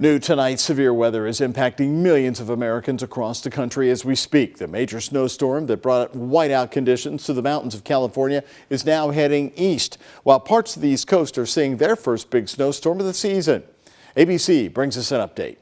New tonight, severe weather is impacting millions of Americans across the country as we speak. The major snowstorm that brought whiteout conditions to the mountains of California is now heading east, while parts of the East Coast are seeing their first big snowstorm of the season. ABC brings us an update.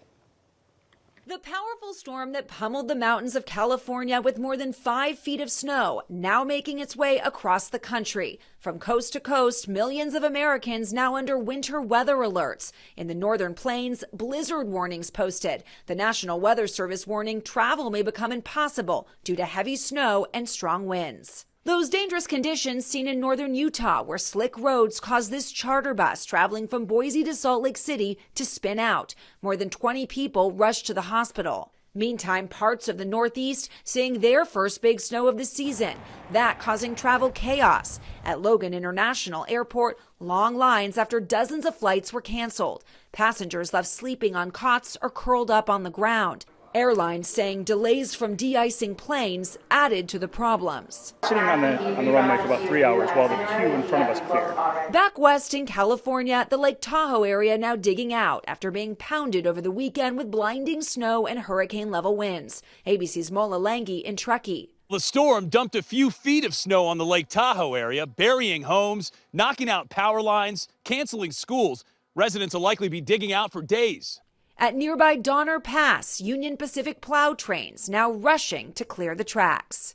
The powerful storm that pummeled the mountains of California with more than 5 feet of snow now making its way across the country. From coast to coast, millions of Americans now under winter weather alerts. In the northern plains, blizzard warnings posted. The National Weather Service warning travel may become impossible due to heavy snow and strong winds. Those dangerous conditions seen in northern Utah, where slick roads caused this charter bus traveling from Boise to Salt Lake City to spin out. More than 20 people rushed to the hospital. Meantime, parts of the Northeast seeing their first big snow of the season, that causing travel chaos. At Logan International Airport, long lines after dozens of flights were canceled. Passengers left sleeping on cots or curled up on the ground. Airlines saying delays from de-icing planes added to the problems. Sitting on the runway for about 3 hours while the queue in front of us cleared. Back west in California, the Lake Tahoe area now digging out after being pounded over the weekend with blinding snow and hurricane-level winds. ABC's Mola Langhi in Truckee. The storm dumped a few feet of snow on the Lake Tahoe area, burying homes, knocking out power lines, canceling schools. Residents will likely be digging out for days. At nearby Donner Pass, Union Pacific plow trains now rushing to clear the tracks.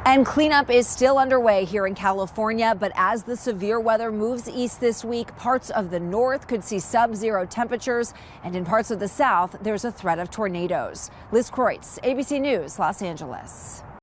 And cleanup is still underway here in California, but as the severe weather moves east this week, parts of the north could see sub-zero temperatures, and in parts of the south, there's a threat of tornadoes. Liz Kreutz, ABC News, Los Angeles.